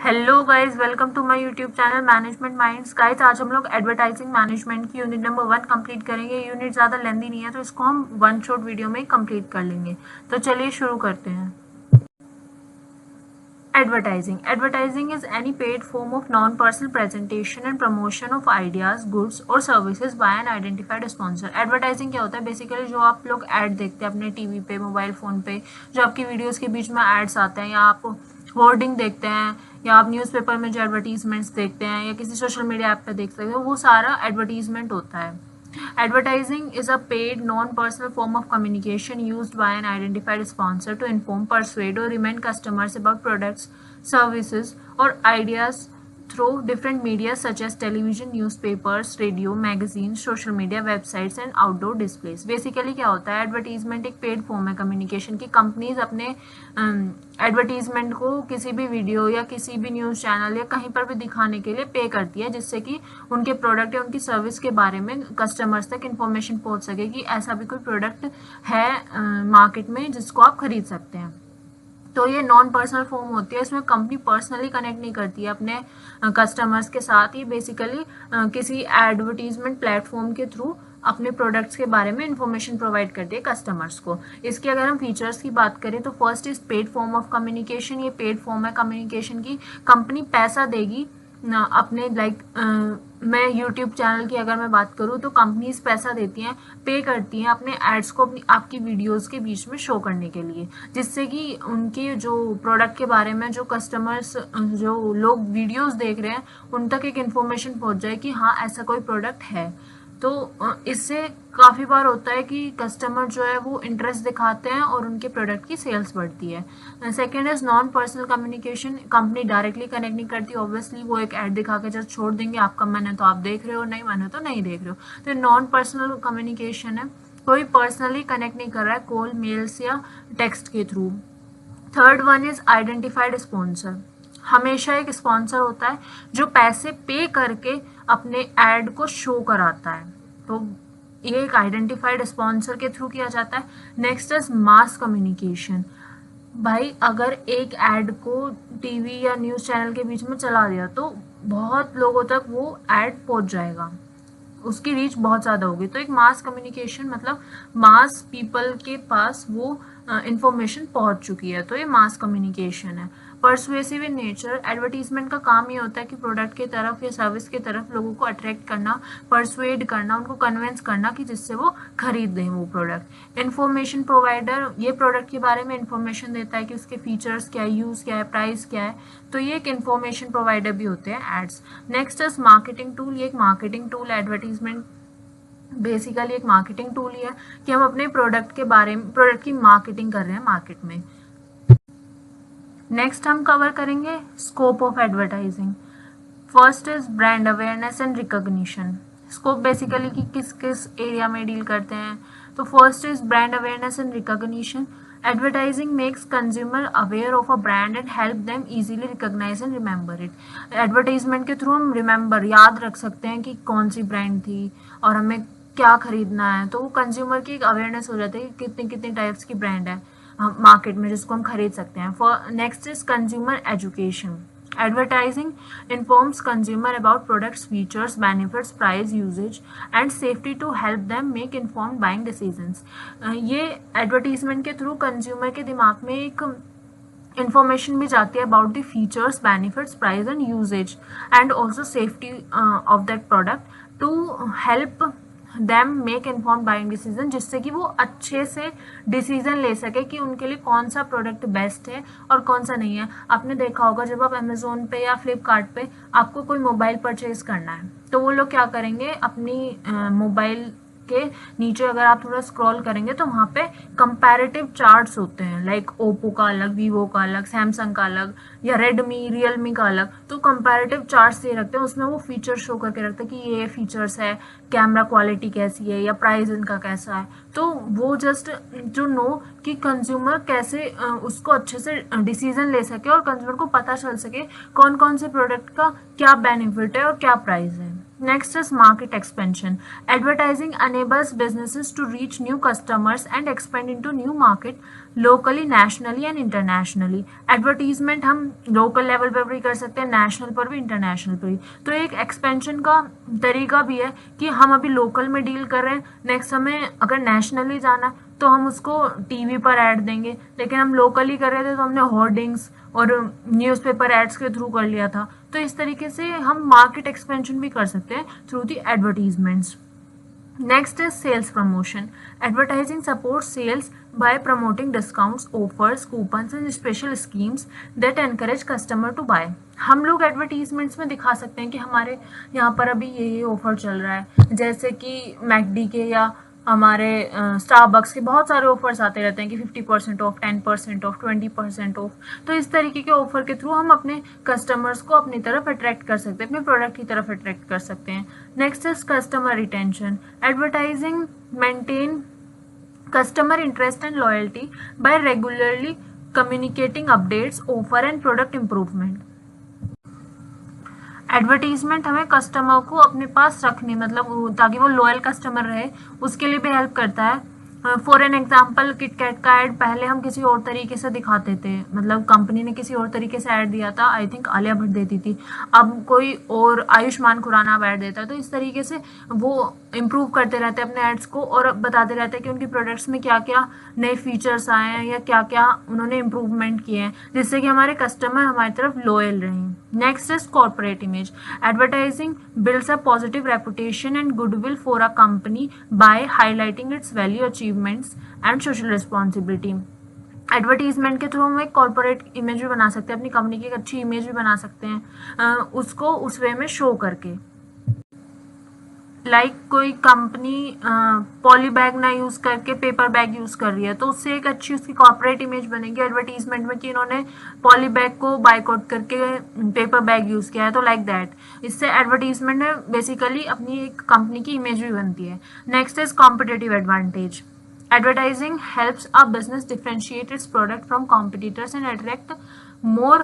Hello guys, welcome to my YouTube channel management minds. Guys, आज हम लोग advertising management की यूनिट नंबर 1 कंप्लीट करेंगे। यूनिट ज़्यादा लेंदी नहीं है तो इसको हम वन शॉट वीडियो में कंप्लीट कर लेंगे। तो चलिए शुरू करते हैं। Advertising is any paid form of non-personal presentation and promotion of ideas, goods or services by an identified sponsor. Advertising क्या होता है? बेसिकली जो आप लोग ऐड देखते हैं अपने टीवी पे, मोबाइल फ़ोन पे, जो आपकी वीडियोस के बीच में एड्स आते हैं, या आप होर्डिंग देखते हैं, या आप न्यूज़पेपर में जो एडवर्टीजमेंट्स देखते हैं, या किसी सोशल मीडिया ऐप पे देख सकते हो, वो सारा एडवर्टीजमेंट होता है। Advertising is a paid, non-personal form of communication used by an identified sponsor to inform, persuade, or remind customers about products, services, or ideas through different media such as television, newspapers, radio, magazines, social media, websites and outdoor displays. Basically क्या होता है? Advertisement एक paid form है communication की। Companies अपने advertisement को किसी भी वीडियो या किसी भी न्यूज़ चैनल या कहीं पर भी दिखाने के लिए पे करती है, जिससे कि उनके प्रोडक्ट या उनकी सर्विस के बारे में कस्टमर्स तक इन्फॉर्मेशन पहुंच सके कि ऐसा भी कोई प्रोडक्ट है मार्केट में जिसको आप खरीद सकते हैं। तो ये नॉन पर्सनल फॉर्म होती है। इसमें कंपनी पर्सनली कनेक्ट नहीं करती है अपने कस्टमर्स के साथ। ये बेसिकली किसी एडवर्टीजमेंट प्लेटफॉर्म के थ्रू अपने प्रोडक्ट्स के बारे में इंफॉर्मेशन प्रोवाइड करती है कस्टमर्स को। इसके अगर हम फीचर्स की बात करें तो first is paid form of communication. ये पेड फॉर्म है कम्युनिकेशन की। कंपनी पैसा देगी अपने मैं यूट्यूब चैनल की अगर मैं बात करूँ तो कंपनीज पैसा देती हैं, पे करती हैं अपने एड्स को अपनी आपकी वीडियोस के बीच में शो करने के लिए, जिससे कि उनके जो प्रोडक्ट के बारे में जो कस्टमर्स जो लोग वीडियोस देख रहे हैं उन तक एक इन्फॉर्मेशन पहुंच जाए कि हाँ ऐसा कोई प्रोडक्ट है। तो इससे काफ़ी बार होता है कि कस्टमर जो है वो इंटरेस्ट दिखाते हैं और उनके प्रोडक्ट की सेल्स बढ़ती है। Second is non personal communication. Company directly connect नहीं करती, ऑब्वियसली वो एक ऐड दिखा के जस्ट छोड़ देंगे, आपका मन है तो आप देख रहे हो, नहीं मन है तो नहीं देख रहे हो। तो नॉन पर्सनल कम्युनिकेशन है, कोई पर्सनली कनेक्ट नहीं कर रहा है कॉल, मेल्स या टेक्स्ट के through. Third one is identified sponsor. हमेशा एक स्पॉन्सर होता है जो पैसे पे करके अपने ऐड को शो कराता है, तो ये एक आइडेंटिफाइड स्पॉन्सर के थ्रू किया जाता है। Next is mass communication. भाई अगर एक ऐड को टीवी या न्यूज़ चैनल के बीच में चला दिया तो बहुत लोगों तक वो ऐड पहुंच जाएगा, उसकी रीच बहुत ज़्यादा होगी। तो एक मास कम्युनिकेशन मतलब मास पीपल के पास वो इंफॉर्मेशन पहुंच चुकी है, तो ये मास कम्युनिकेशन है। Persuasive in nature. एडवर्टीजमेंट का काम ये होता है कि प्रोडक्ट की तरफ या सर्विस की तरफ लोगों को अट्रैक्ट करना, परसुएड करना, उनको कन्विंस करना कि जिससे वो खरीद दें वो प्रोडक्ट। इन्फॉर्मेशन प्रोवाइडर, ये प्रोडक्ट के बारे में इंफॉर्मेशन देता है कि उसके फीचर्स क्या है, यूज़ क्या है, प्राइस क्या है, तो ये एक इन्फॉर्मेशन प्रोवाइडर भी होते हैं ads. Next is marketing tool. ये एक मार्केटिंग टूल है। एडवर्टीजमेंट बेसिकली एक मार्केटिंग टूल ही है कि हम अपने प्रोडक्ट के बारे में, प्रोडक्ट की मार्केटिंग कर रहे हैं मार्केट में। नेक्स्ट हम कवर करेंगे scope of advertising. First is brand awareness and recognition. Scope basically कि किस किस एरिया में डील करते हैं। तो first is brand awareness and recognition. Advertising makes consumer aware of a brand and help them easily recognise and remember it. Advertisement के through हम remember, याद रख सकते हैं कि कौन सी ब्रांड थी और हमें क्या खरीदना है, तो वो कंज्यूमर की एक अवेयरनेस हो जाती है कि कितनी कितनी टाइप्स की ब्रांड है मार्केट में जिसको हम खरीद सकते हैं। For next is consumer education. Advertising informs consumer about products, features, benefits, price, usage, and safety to help them make informed buying decisions. ये एडवर्टीजमेंट के थ्रू कंज्यूमर के दिमाग में एक इंफॉर्मेशन भी जाती है about the features, benefits, price and uses and also safety of that product to help them make inform buying decision, जिससे कि वो अच्छे से डिसीजन ले सके कि उनके लिए कौन सा प्रोडक्ट बेस्ट है और कौन सा नहीं है। आपने देखा होगा जब आप अमेजोन पे या फ्लिपकार्ट पे आपको कोई मोबाइल परचेज करना है तो वो लोग क्या करेंगे, अपनी मोबाइल के नीचे अगर आप थोड़ा स्क्रॉल करेंगे तो वहाँ पे कंपैरेटिव चार्ट्स होते हैं, लाइक ओप्पो का अलग, वीवो का अलग, सैमसंग का अलग, या रेडमी, रियलमी का अलग। तो कंपैरेटिव चार्ट्स ये रखते हैं, उसमें वो फीचर शो करके रखते हैं कि ये फीचर्स है, कैमरा क्वालिटी कैसी है या प्राइस इनका कैसा है। तो वो जस्ट टू नो कि कंज्यूमर कैसे उसको अच्छे से डिसीजन ले सके और कंज्यूमर को पता चल सके कौन कौन से प्रोडक्ट का क्या बेनिफिट है और क्या प्राइस है। Next is market expansion. Advertising enables businesses to reach new customers and expand into new market locally, nationally and internationally. Advertisement हम लोकल लेवल पर भी कर सकते हैं, नेशनल पर भी, इंटरनेशनल पर भी. तो एक एक्सपेंशन का तरीका भी है कि हम अभी लोकल में डील कर रहे हैं, नेक्स्ट हमें अगर नेशनली जाना है तो हम उसको टीवी पर ऐड देंगे, लेकिन हम लोकली कर रहे थे तो हमने होर्डिंग्स और न्यूज़पेपर एड्स के थ्रू कर लिया था. तो इस तरीके से हम मार्केट एक्सपेंशन भी कर सकते हैं through the advertisements. Next is sales promotion. Advertising supports sales by promoting discounts, offers, coupons and special schemes that encourage customer to buy. हम लोग एडवर्टीजमेंट्स में दिखा सकते हैं कि हमारे यहाँ पर अभी ये ऑफर चल रहा है, जैसे कि मैकडी के या हमारे स्टारबक्स के बहुत सारे ऑफर्स आते रहते हैं कि 50% ऑफ, 10% ऑफ, 20% ऑफ. तो इस तरीके के ऑफर के थ्रू हम अपने कस्टमर्स को अपनी तरफ अट्रैक्ट कर सकते हैं, अपने प्रोडक्ट की तरफ अट्रैक्ट कर सकते हैं. Next is customer retention. Advertising maintain customer interest and loyalty by regularly communicating updates, offer and product improvement. Advertisement हमें कस्टमर को अपने पास रखने, मतलब ताकि वो लॉयल कस्टमर रहे, उसके लिए भी हेल्प करता है. फॉर एन एग्जाम्पल, किटकैट का ऐड पहले हम किसी और तरीके से दिखाते थे, मतलब कंपनी ने किसी और तरीके से ऐड दिया था, आई थिंक आलिया भट्ट देती थी, अब कोई और आयुष्मान खुराना अब ऐड देता है. तो इस तरीके से वो इम्प्रूव करते रहते हैं अपने एड्स को और बताते रहते हैं कि उनकी प्रोडक्ट्स में क्या क्या नए फीचर्स आए हैं या क्या क्या उन्होंने इम्प्रूवमेंट किए हैं, जिससे कि हमारे कस्टमर हमारी तरफ लॉयल रहें. Next is corporate image. Advertising builds a positive reputation and goodwill for a company by highlighting it's value, achievements and social responsibility. Advertisement के थ्रू हम एक कॉर्पोरेट इमेज भी बना सकते हैं, अपनी कंपनी की एक अच्छी इमेज भी बना सकते हैं, उसको उस वे में शो करके. लाइक कोई कंपनी पॉली बैग ना यूज़ करके पेपर बैग यूज़ कर रही है, तो उससे एक अच्छी उसकी कॉर्पोरेट इमेज बनेगी एडवर्टीजमेंट में कि इन्होंने पॉली बैग को बाइकआउट करके पेपर बैग यूज़ किया है. तो लाइक दैट, इससे एडवर्टीजमेंट में बेसिकली अपनी एक कंपनी की इमेज भी बनती है. Next is competitive advantage. Advertising helps a business differentiate its product from competitors and attract more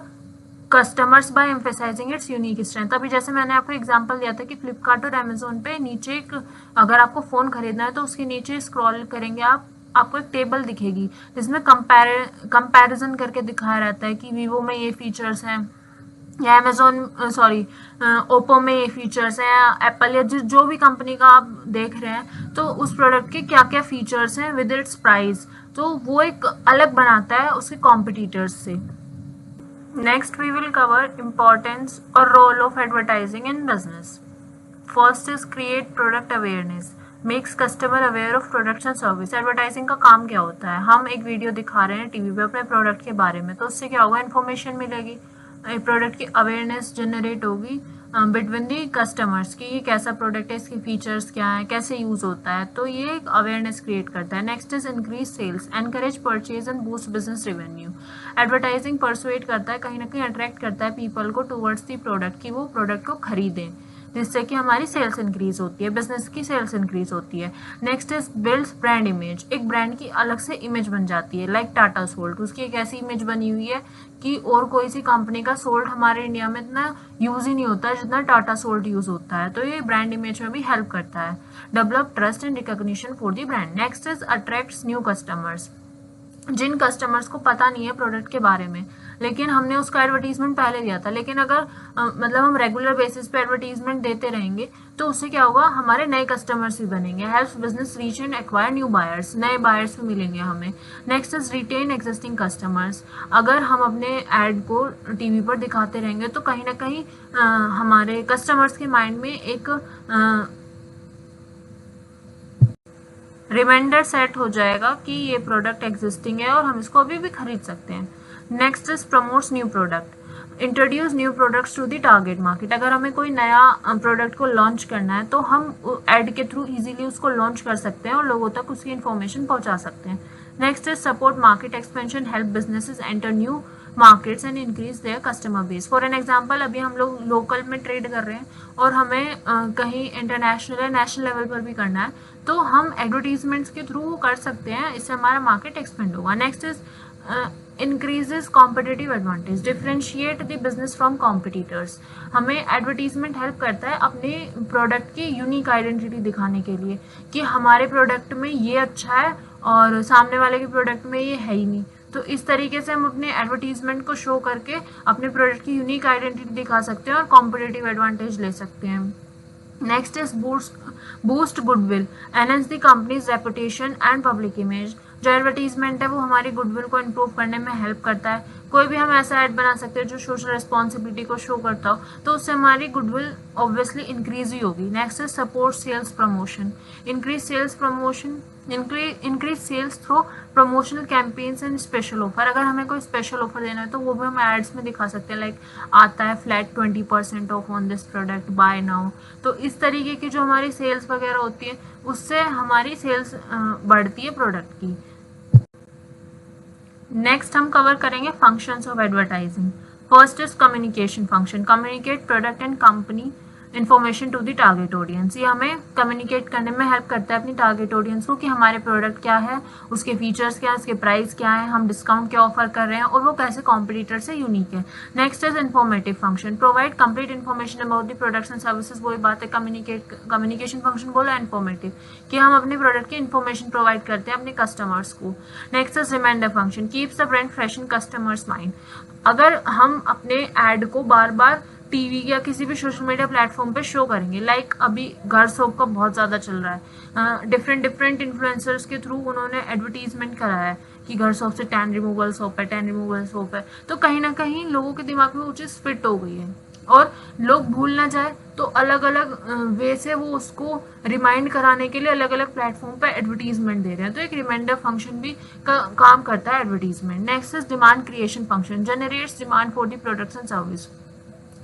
customers by emphasizing its unique strength. अभी जैसे मैंने आपको एग्जांपल दिया था कि फ्लिपकार्ट और अमेजोन पे नीचे एक, अगर आपको फ़ोन खरीदना है तो उसके नीचे स्क्रॉल करेंगे आपको एक टेबल दिखेगी जिसमें कंपैरिजन करके दिखाया रहता है कि वीवो में ये फीचर्स हैं या ओप्पो में ये फीचर्स हैं या एप्पल या जो भी कंपनी का आप देख रहे हैं, तो उस प्रोडक्ट के क्या क्या फीचर्स हैं विद इट्स प्राइस, तो वो एक अलग बनाता है उसके कॉम्पिटिटर्स से. Next we will cover importance और role of advertising in business. First is create product awareness, makes customer aware of products and service. Advertising का काम क्या होता है, हम एक वीडियो दिखा रहे हैं टीवी पे अपने प्रोडक्ट के बारे में, तो उससे क्या होगा, इन्फॉर्मेशन मिलेगी, प्रोडक्ट की अवेयरनेस जनरेट होगी बिटवीन दी कस्टमर्स कि ये कैसा प्रोडक्ट है, इसके फीचर्स क्या हैं, कैसे यूज़ होता है, तो ये एक अवेयरनेस क्रिएट करता है. Next is increase sales, encourage purchase and boost business revenue. Advertising persuade करता है, कहीं ना कहीं अट्रैक्ट करता है पीपल को टूवर्ड्स दी प्रोडक्ट कि वो प्रोडक्ट को खरीदें, जिससे कि हमारी सेल्स इंक्रीज होती है, बिजनेस की सेल्स इंक्रीज होती है. Next is builds brand image, एक ब्रांड की अलग से इमेज बन जाती है. लाइक टाटा सोल्ट, उसकी एक ऐसी इमेज बनी हुई है कि और कोई सी कंपनी का सोल्ट हमारे इंडिया में इतना यूज़ ही नहीं होता है जितना टाटा सोल्ट यूज़ होता है, तो ये ब्रांड इमेज में भी हेल्प करता है. Develop trust and recognition for the brand. Next is attracts new customers, जिन कस्टमर्स को पता नहीं है प्रोडक्ट के बारे में लेकिन हमने उसका एडवर्टीजमेंट पहले दिया था, लेकिन अगर मतलब हम रेगुलर बेसिस पे एडवर्टीजमेंट देते रहेंगे तो उससे क्या होगा, हमारे नए कस्टमर्स भी बनेंगे. Helps business reach and acquire new buyers, नए बायर्स भी मिलेंगे हमें. Next is retain existing customers. अगर हम अपने ऐड को टीवी पर दिखाते रहेंगे तो कहीं ना कहीं हमारे कस्टमर्स के माइंड में एक रिमाइंडर सेट हो जाएगा कि ये प्रोडक्ट एग्जिस्टिंग है और हम इसको अभी भी खरीद सकते हैं. Next is promotes new product, introduce new products to the target market. अगर हमें कोई नया प्रोडक्ट को लॉन्च करना है तो हम ऐड के थ्रू इजीली उसको लॉन्च कर सकते हैं और लोगों तक उसकी इन्फॉर्मेशन पहुंचा सकते हैं. Next is support market expansion, help businesses enter new markets and increase their customer base. For an example, अभी हम लोग लोकल में ट्रेड कर रहे हैं और हमें कहीं इंटरनेशनल या नेशनल लेवल पर भी करना है, तो हम एडवर्टीजमेंट्स के थ्रू कर सकते हैं, इससे हमारा मार्केट एक्सपेंड होगा. Next is increases competitive advantage, differentiate the business from competitors. हमें एडवर्टीजमेंट हेल्प करता है अपने प्रोडक्ट की यूनिक आइडेंटिटी दिखाने के लिए कि हमारे प्रोडक्ट में ये अच्छा है और सामने वाले के प्रोडक्ट में ये है ही नहीं। तो इस तरीके से हम अपने एडवर्टीजमेंट को शो करके अपने प्रोडक्ट की यूनिक आइडेंटिटी दिखा सकते हैं और कॉम्पिटिटिव एडवांटेज ले सकते हैं। Next is boost goodwill, enhance the companies reputation and public image. जो एडवर्टीजमेंट है वो हमारी गुडविल को इम्प्रूव करने में हेल्प करता है। कोई भी हम ऐसा ऐड बना सकते हैं जो सोशल रिस्पॉन्सिबिलिटी को शो करता हो, तो उससे हमारी गुडविल ऑब्वियसली इंक्रीज ही होगी। Next is support sales promotion, increase sales promotion, increase sales through promotional campaigns and special offer. अगर हमें कोई स्पेशल ऑफर देना है तो वो भी हम एड्स में दिखा सकते हैं, लाइक आता है flat 20% off on this product buy now. तो इस तरीके की जो हमारी सेल्स वगैरह होती है उससे हमारी सेल्स बढ़ती है प्रोडक्ट की। नेक्स्ट हम कवर करेंगे functions of advertising. First is communication function, communicate product and company information to the target audience. ये हमें कम्युनिकेट करने में हेल्प करता है अपनी टारगेट ऑडियंस को कि हमारे प्रोडक्ट क्या है, उसके फीचर्स क्या है, उसके प्राइस क्या है, हम डिस्काउंट क्या ऑफर कर रहे हैं और वो कैसे कॉम्पिटिटर से यूनिक है। Next is informative function, provide complete information about the products and services. वही बात है, कम्युनिकेशन फंक्शन बोलो इन्फॉर्मेटिव, कि हम अपने प्रोडक्ट की इन्फॉर्मेशन प्रोवाइड करते हैं अपने कस्टमर्स को। Next is reminder function, keeps the brand fresh in customers mind. अगर हम अपने एड को बार बार टीवी या किसी भी सोशल मीडिया प्लेटफॉर्म पे शो करेंगे, लाइक अभी घर सोप का बहुत ज़्यादा चल रहा है, डिफरेंट इन्फ्लुएंसर्स के थ्रू उन्होंने एडवर्टीजमेंट कराया है कि घर सोप से टैन रिमूवल सोप है, टैन रिमूवल सोप है। तो कहीं ना कहीं लोगों के दिमाग में वो चीज़ फिट हो गई है और लोग भूल ना जाए तो अलग अलग वे से वो उसको रिमाइंड कराने के लिए अलग अलग प्लेटफॉर्म पर एडवर्टीजमेंट दे रहे हैं। तो एक रिमाइंडर फंक्शन भी काम करता है advertisement. Next is demand creation function, generates demand for the products and service.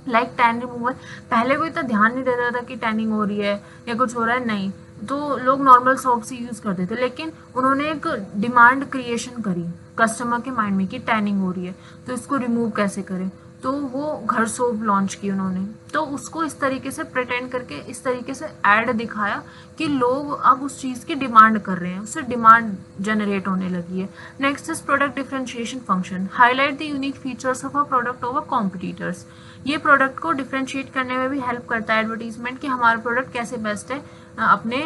Like tan removal, पहले कोई इतना ध्यान नहीं देता था कि टैनिंग हो रही है या कुछ हो रहा है, नहीं, तो लोग नॉर्मल सोप से यूज़ करते थे। लेकिन उन्होंने एक डिमांड क्रिएशन करी कस्टमर के माइंड में कि टैनिंग हो रही है, तो इसको रिमूव कैसे करें, तो वो घर सोप लॉन्च की उन्होंने। तो उसको इस तरीके से प्रिटेंड करके इस तरीके से ऐड दिखाया कि लोग अब उस चीज़ की डिमांड कर रहे हैं, उससे डिमांड जनरेट होने लगी है। Next is product differentiation function, highlight the unique features of a product over competitors. ये प्रोडक्ट को डिफरेंशिएट करने में भी हेल्प करता है एडवर्टीजमेंट कि हमारा प्रोडक्ट कैसे बेस्ट है अपने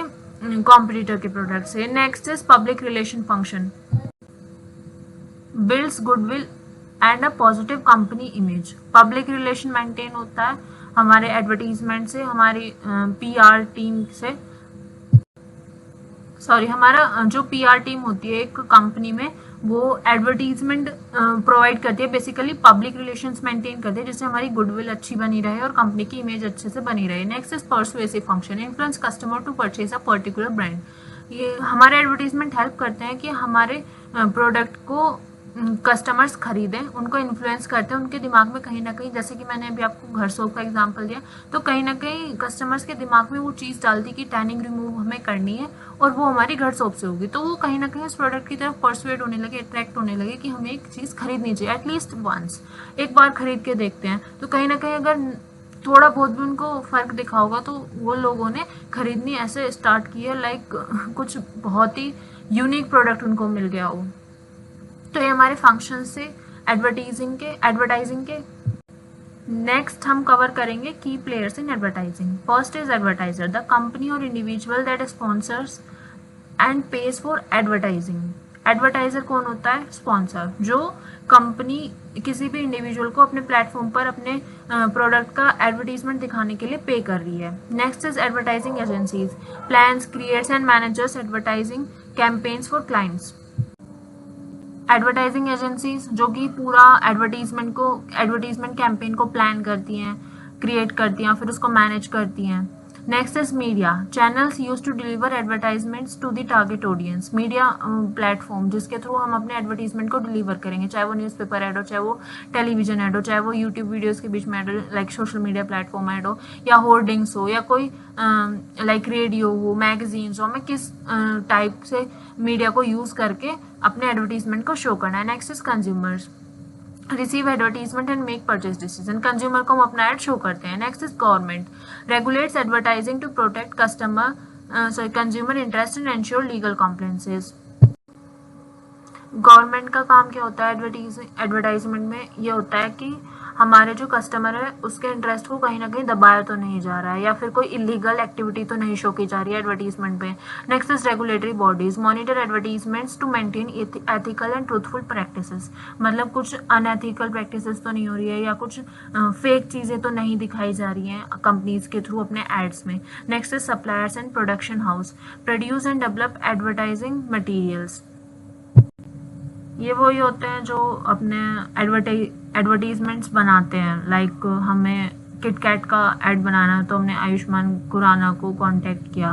कॉम्पिटिटर के प्रोडक्ट से। Next is public relation function, builds goodwill and a positive company image. Public relation maintain होता है हमारे एडवर्टीजमेंट से, हमारी पीआर टीम से, हमारा जो पीआर टीम होती है एक कंपनी में, वो एडवर्टीजमेंट प्रोवाइड करती है, बेसिकली पब्लिक रिलेशंस मेंटेन करती है, जिससे हमारी गुडविल अच्छी बनी रहे और कंपनी की इमेज अच्छे से बनी रहे। Next is persuasive function, influence customer to purchase a particular brand. ये हमारे एडवर्टीजमेंट हेल्प करते हैं कि हमारे प्रोडक्ट को कस्टमर्स खरीदें, उनको इन्फ्लुएंस करते हैं उनके दिमाग में कहीं ना कहीं, जैसे कि मैंने अभी आपको घर सोप का एग्जांपल दिया, तो कहीं ना कहीं कस्टमर्स के दिमाग में वो चीज़ डालती कि टैनिंग रिमूव हमें करनी है और वो हमारी घर सोप से होगी, तो वो कहीं ना कहीं उस प्रोडक्ट की तरफ परसुएट होने लगे, अट्रैक्ट होने लगे कि हमें एक चीज़ खरीदनी चाहिए, एटलीस्ट वंस, एक बार खरीद के देखते हैं। तो कहीं ना कहीं अगर थोड़ा बहुत भी उनको फ़र्क दिखा होगा तो वो लोगों ने खरीदनी ऐसे स्टार्ट की है, लाइक कुछ बहुत ही यूनिक प्रोडक्ट उनको मिल गया हो। तो ये हमारे फंक्शन से एडवर्टाइजिंग के। नेक्स्ट हम कवर करेंगे की players in advertising. First is advertiser, the company और individual that sponsors and pays for advertising. Advertiser कौन होता है? स्पॉन्सर, जो कंपनी किसी भी इंडिविजुअल को अपने प्लेटफॉर्म पर अपने प्रोडक्ट का एडवर्टीजमेंट दिखाने के लिए पे कर रही है। Next is advertising agencies, plans, creates and managers advertising campaigns for clients. Advertising agencies जो कि पूरा एडवर्टीजमेंट कैंपेन को प्लान करती हैं, क्रिएट करती हैं, फिर उसको मैनेज करती हैं। Next is media, channels use to deliver advertisements to the target audience. Media platform जिसके थ्रू हम अपने एडवर्टीजमेंट को डिलीवर करेंगे, चाहे वो न्यूज़पेपर ऐड हो, चाहे वो टेलीविजन ऐड हो, चाहे वो यूट्यूब वीडियोस के बीच में ऐड हो, like social media platform add हो, या होर्डिंग्स हो, या कोई लाइक रेडियो हो, मैगजीन्स हो, हमें किस टाइप से मीडिया को यूज़ करके अपने एडवर्टीजमेंट को शो करना है। Next is consumers, receive advertisement and make purchase decision. Consumer को हम अपना एड शो करते हैं। Next is government, regulates advertising to protect consumer interest and ensure legal compliances. Government का काम क्या होता है एडवर्टाइजमेंट में, ये होता है कि हमारे जो कस्टमर है उसके इंटरेस्ट को कहीं ना कहीं दबाया तो नहीं जा रहा है, या फिर कोई इलीगल एक्टिविटी तो नहीं शो की जा रही है एडवर्टीजमेंट पे। Next is regulatory bodies monitor advertisements to maintain ethical and truthful practices, मतलब कुछ अनएथिकल प्रैक्टिसेस तो नहीं हो रही है, या कुछ फेक चीज़ें तो नहीं दिखाई जा रही हैं कंपनीज के थ्रू अपने एड्स में। Next is suppliers and production house produce and develop advertising materials, ये वही होते हैं जो अपने एडवर्टीजमेंट्स बनाते हैं। लाइक हमें किटकैट का ऐड बनाना है तो हमने आयुष्मान खुराना को कांटेक्ट किया,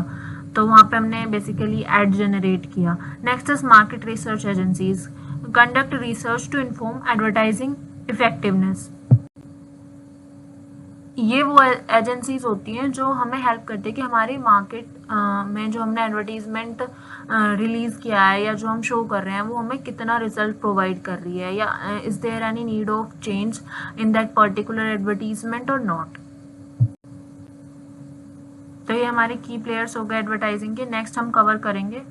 तो वहाँ पे हमने बेसिकली ऐड जनरेट किया। Next is market research agencies conduct research to inform advertising effectiveness, ये वो एजेंसीज होती हैं जो हमें हेल्प करती है कि हमारी मार्केट में जो हमने एडवर्टीजमेंट रिलीज़ किया है या जो हम शो कर रहे हैं वो हमें कितना रिजल्ट प्रोवाइड कर रही है, या is there any need of change in that particular advertisement और नॉट। तो ये हमारे की प्लेयर्स हो गए एडवर्टाइजिंग के। नेक्स्ट हम कवर करेंगे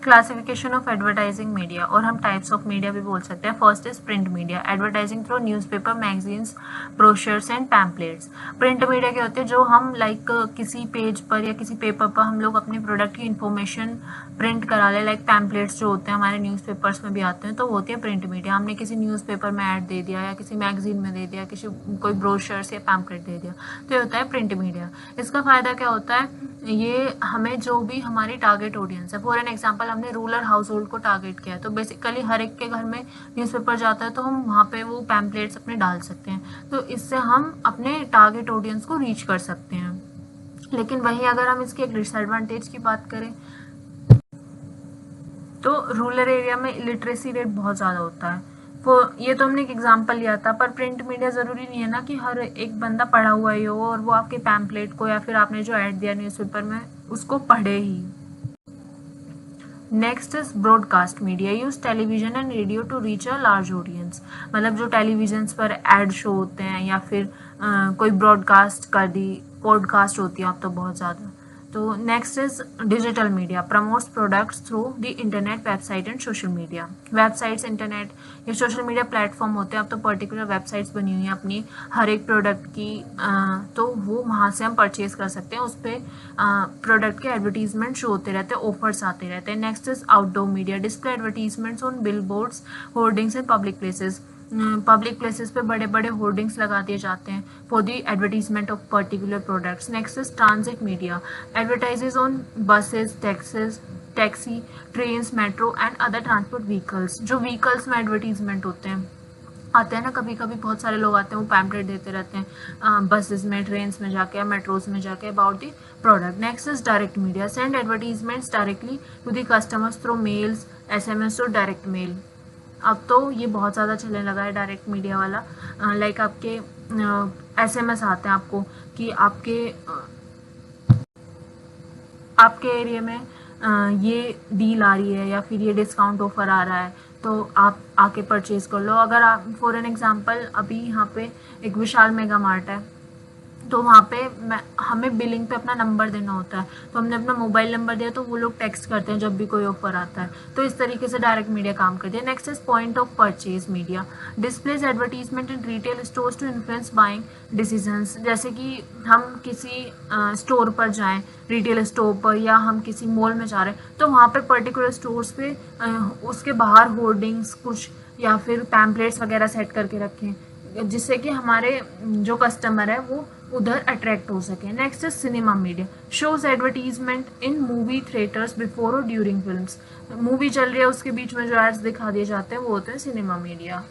क्लासिफिकेशन ऑफ एडवर्टाइजिंग मीडिया, और हम टाइप्स ऑफ मीडिया भी बोल सकते हैं। First is print media advertising through newspaper, magazines, brochures and pamphlets. Print media क्या होते हैं, जो हम लाइक किसी पेज पर या किसी पेपर पर हम लोग अपने प्रोडक्ट की इन्फॉर्मेशन प्रिंट करा ले, लाइक पैम्पलेट्स जो होते हैं हमारे न्यूज़पेपर्स में भी आते हैं, तो वो होती है प्रिंट मीडिया। हमने किसी न्यूज़पेपर में ऐड दे दिया या किसी मैगजीन में दे दिया, किसी कोई ब्रोशर्स या पैम्पलेट दे दिया, तो ये होता है प्रिंट मीडिया। इसका फ़ायदा क्या होता है, ये हमें जो भी हमारी टारगेट ऑडियंस है, फॉर एन एग्जांपल हमने रूरल हाउस होल्ड को टारगेट किया है, तो बेसिकली हर एक के घर में न्यूज़पेपर जाता है, तो हम वहाँ पे वो पैम्पलेट्स अपने डाल सकते हैं, तो इससे हम अपने टारगेट ऑडियंस को रीच कर सकते हैं। लेकिन वहीं अगर हम इसके एक डिसएडवांटेज की बात करें तो रूरल एरिया में इलिटरेसी रेट बहुत ज़्यादा होता है। वो ये तो हमने एक एग्जांपल लिया था, पर प्रिंट मीडिया ज़रूरी नहीं है ना कि हर एक बंदा पढ़ा हुआ ही हो और वो आपके पैम्पलेट को या फिर आपने जो ऐड दिया न्यूज़पेपर में उसको पढ़े ही। Next is broadcast media use television and radio to reach a large audience, मतलब जो टेलीविजन पर एड शो होते हैं या फिर कोई ब्रॉडकास्ट कर दी, पॉडकास्ट होती है अब तो बहुत ज़्यादा। तो next is digital media promotes products through the internet, website and social media. Websites, internet या सोशल मीडिया प्लेटफॉर्म होते हैं, अब तो पर्टिकुलर वेबसाइट्स बनी हुई हैं अपनी हर एक प्रोडक्ट की, तो वो वहाँ से हम परचेज कर सकते हैं। उस पर प्रोडक्ट के एडवर्टीजमेंट शो होते रहते हैं, ऑफर्स आते रहते हैं। Next is outdoor media display advertisements on billboards, hoardings and public places. Public places पे बड़े बड़े होर्डिंग्स लगा दिए जाते हैं for the advertisement of particular products. Next is transit media advertises on buses, taxi, trains, metro and other transport vehicles. जो vehicles में एडवर्टीजमेंट होते हैं, आते हैं ना, कभी कभी बहुत सारे लोग आते हैं वो पैम्पलेट देते रहते हैं बसेस में, ट्रेन्स में जाके, मेट्रोज में जाके about the product. Next is direct media send advertisements directly to the customers through mails, SMS और डायरेक्ट मेल। अब तो ये बहुत ज़्यादा चलने लगा है डायरेक्ट मीडिया वाला। लाइक आपके SMS आते हैं आपको कि आपके एरिया में ये डील आ रही है या फिर ये डिस्काउंट ऑफर आ रहा है, तो आप आके परचेज कर लो। अगर आप फॉर एन एग्जांपल अभी यहाँ पे एक विशाल मेगा मार्ट है, तो वहाँ पे हमें बिलिंग पे अपना नंबर देना होता है, तो हमने अपना मोबाइल नंबर दिया तो वो लोग टेक्स्ट करते हैं जब भी कोई ऑफर आता है। तो इस तरीके से डायरेक्ट मीडिया काम करती है। Next is point of purchase media displays advertisement in retail stores to influence buying decisions. जैसे कि हम किसी स्टोर पर जाएं, रिटेल स्टोर पर, या हम किसी मॉल में जा रहे हैं, तो वहाँ पे पर्टिकुलर स्टोर्स पे उसके बाहर होर्डिंग्स कुछ या फिर पैम्पलेट्स वगैरह सेट करके रखें, जिससे कि हमारे जो कस्टमर है वो उधर अट्रैक्ट हो सके। Next is cinema media shows advertisement in movie theatres before और ड्यूरिंग फिल्म्स। मूवी चल रही है उसके बीच में जो एड्स दिखा दिए जाते हैं वो होते हैं cinema media.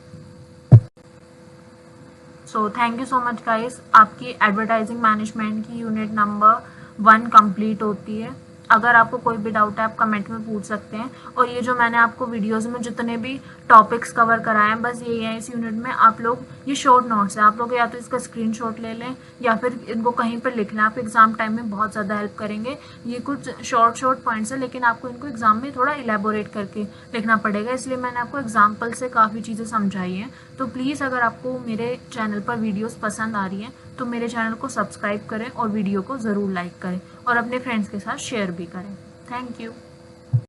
So thank you so much guys. आपकी एडवर्टाइजिंग मैनेजमेंट की यूनिट नंबर 1 कंप्लीट होती है। अगर आपको कोई भी डाउट है आप कमेंट में पूछ सकते हैं। और ये जो मैंने आपको वीडियोस में जितने भी टॉपिक्स कवर कराए हैं, बस यही है इस यूनिट में। आप लोग ये शॉर्ट नोट्स हैं, आप लोग या तो इसका स्क्रीनशॉट ले लें या फिर इनको कहीं पर लिख लें, आप एग्जाम टाइम में बहुत ज़्यादा हेल्प करेंगे। ये कुछ शॉर्ट पॉइंट्स है, लेकिन आपको इनको एग्जाम में थोड़ा इलेबोरेट करके लिखना पड़ेगा, इसलिए मैंने आपको एग्जाम्पल से काफ़ी चीज़ें समझाई हैं। तो प्लीज़ अगर आपको मेरे चैनल पर वीडियोज़ पसंद आ रही हैं तो मेरे चैनल को सब्सक्राइब करें और वीडियो को ज़रूर लाइक करें और अपने फ्रेंड्स के साथ शेयर भी करें। Thank you.